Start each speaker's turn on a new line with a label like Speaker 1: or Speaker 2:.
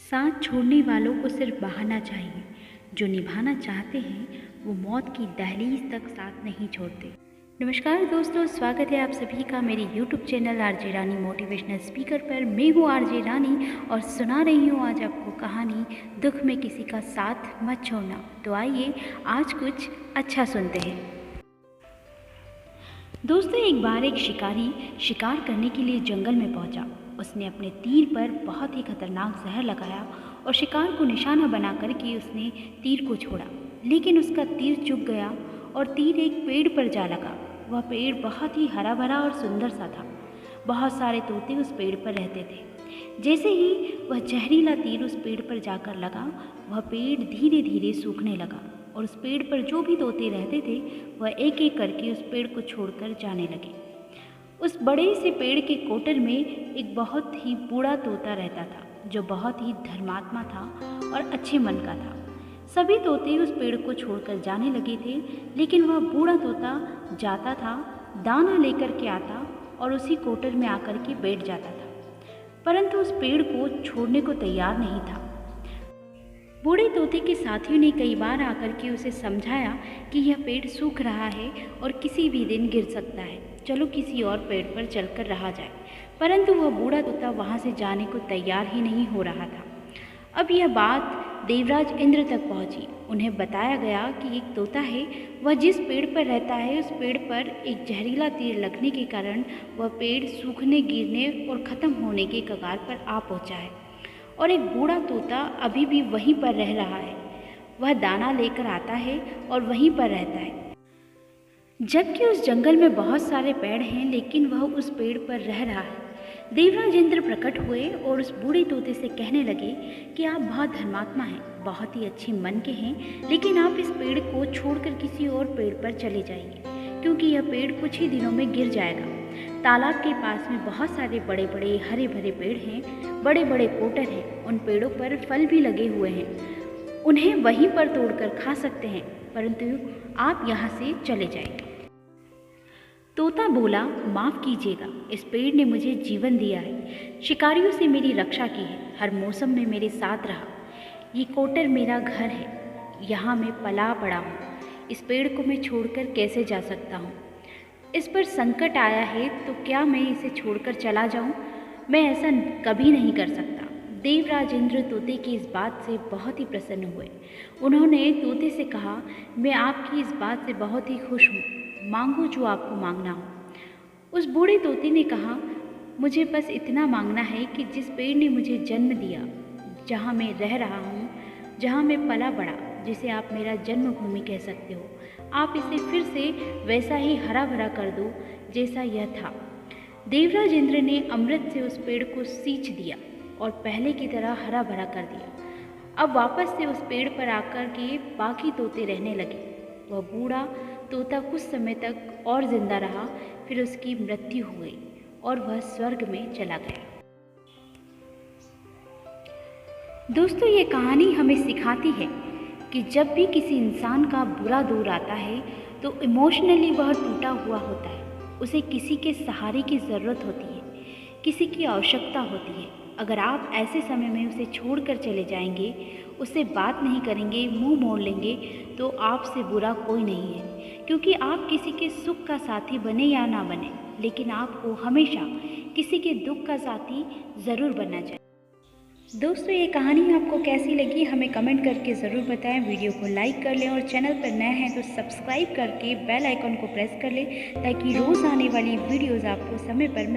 Speaker 1: साथ छोड़ने वालों को सिर्फ बहाना चाहिए, जो निभाना चाहते हैं वो मौत की दहलीज तक साथ नहीं छोड़ते। नमस्कार दोस्तों, स्वागत है आप सभी का मेरे YouTube चैनल आरजे रानी मोटिवेशनल स्पीकर पर। मैं हूँ आरजे रानी और सुना रही हूँ आज आपको कहानी दुख में किसी का साथ मत छोड़ना। तो आइए आज कुछ अच्छा सुनते हैं। दोस्तों, एक बार एक शिकारी शिकार करने के लिए जंगल में पहुंचा। उसने अपने तीर पर बहुत ही खतरनाक जहर लगाया और शिकार को निशाना बना करके उसने तीर को छोड़ा, लेकिन उसका तीर चुभ गया और तीर एक पेड़ पर जा लगा। वह पेड़ बहुत ही हरा भरा और सुंदर सा था। बहुत सारे तोते उस पेड़ पर रहते थे। जैसे ही वह जहरीला तीर उस पेड़ पर जाकर लगा, वह पेड़ धीरे धीरे सूखने लगा और उस पेड़ पर जो भी तोते रहते थे वह एक एक करके उस पेड़ को छोड़कर जाने लगे। उस बड़े से पेड़ के कोटर में एक बहुत ही बूढ़ा तोता रहता था, जो बहुत ही धर्मात्मा था और अच्छे मन का था। सभी तोते उस पेड़ को छोड़कर जाने लगे थे, लेकिन वह बूढ़ा तोता जाता था, दाना लेकर के आता और उसी कोटर में आकर के बैठ जाता था, परंतु उस पेड़ को छोड़ने को तैयार नहीं था। बूढ़े तोते के साथियों ने कई बार आकर के उसे समझाया कि यह पेड़ सूख रहा है और किसी भी दिन गिर सकता है, चलो किसी और पेड़ पर चलकर रहा जाए, परंतु वह बूढ़ा तोता वहाँ से जाने को तैयार ही नहीं हो रहा था। अब यह बात देवराज इंद्र तक पहुँची। उन्हें बताया गया कि एक तोता है, वह जिस पेड़ पर रहता है उस पेड़ पर एक जहरीला तीर लगने के कारण वह पेड़ सूखने, गिरने और ख़त्म होने के कगार पर आ पहुँचा है और एक बूढ़ा तोता अभी भी वहीं पर रह रहा है। वह दाना लेकर आता है और वहीं पर रहता है, जबकि उस जंगल में बहुत सारे पेड़ हैं, लेकिन वह उस पेड़ पर रह रहा है। देवराज इंद्र प्रकट हुए और उस बूढ़े तोते से कहने लगे कि आप बहुत धर्मात्मा हैं, बहुत ही अच्छे मन के हैं, लेकिन आप इस पेड़ को छोड़कर किसी और पेड़ पर चले जाइए, क्योंकि यह पेड़ कुछ ही दिनों में गिर जाएगा। तालाब के पास में बहुत सारे बड़े बड़े हरे भरे पेड़ हैं, बड़े बड़े कोटर हैं, उन पेड़ों पर फल भी लगे हुए हैं, उन्हें वहीं पर तोड़कर खा सकते हैं, परंतु आप यहाँ से चले जाइए। तोता बोला, माफ़ कीजिएगा, इस पेड़ ने मुझे जीवन दिया है, शिकारियों से मेरी रक्षा की है, हर मौसम में मेरे साथ रहा। ये कोटर मेरा घर है, यहाँ मैं पला पड़ा हूँ, इस पेड़ को मैं छोड़कर कैसे जा सकता हूँ? इस पर संकट आया है तो क्या मैं इसे छोड़कर चला जाऊँ? मैं ऐसा कभी नहीं कर सकता। देवराज इंद्र तोते की इस बात से बहुत ही प्रसन्न हुए। उन्होंने तोते से कहा, मैं आपकी इस बात से बहुत ही खुश हूँ, मांगो जो आपको मांगना हो। उस बूढ़े तोते ने कहा, मुझे बस इतना मांगना है कि जिस पेड़ ने मुझे जन्म दिया, जहाँ मैं रह रहा हूँ, जहाँ मैं पला बड़ा, जिसे आप मेरा जन्मभूमि कह सकते हो, आप इसे फिर से वैसा ही हरा भरा कर दो जैसा यह था। देवराज इंद्र ने अमृत से उस पेड़ को सींच दिया और पहले की तरह हरा भरा कर दिया। अब वापस से उस पेड़ पर आकर के बाकी तोते रहने लगे। वह बूढ़ा तोता कुछ समय तक और जिंदा रहा, फिर उसकी मृत्यु हो गई और वह स्वर्ग में चला गया। दोस्तों, ये कहानी हमें सिखाती है कि जब भी किसी इंसान का बुरा दौर आता है तो इमोशनली वह टूटा हुआ होता है, उसे किसी के सहारे की ज़रूरत होती है, किसी की आवश्यकता होती है। अगर आप ऐसे समय में उसे छोड़कर चले जाएंगे, उससे बात नहीं करेंगे, मुंह मोड़ लेंगे, तो आपसे बुरा कोई नहीं है, क्योंकि आप किसी के सुख का साथी बने या ना बने, लेकिन आपको हमेशा किसी के दुख का साथी ज़रूर बनना चाहिए। दोस्तों, ये कहानी आपको कैसी लगी हमें कमेंट करके ज़रूर बताएं। वीडियो को लाइक कर लें और चैनल पर नए हैं तो सब्सक्राइब करके बेल आइकन को प्रेस कर लें, ताकि रोज़ आने वाली वीडियोज़ आपको समय पर मिल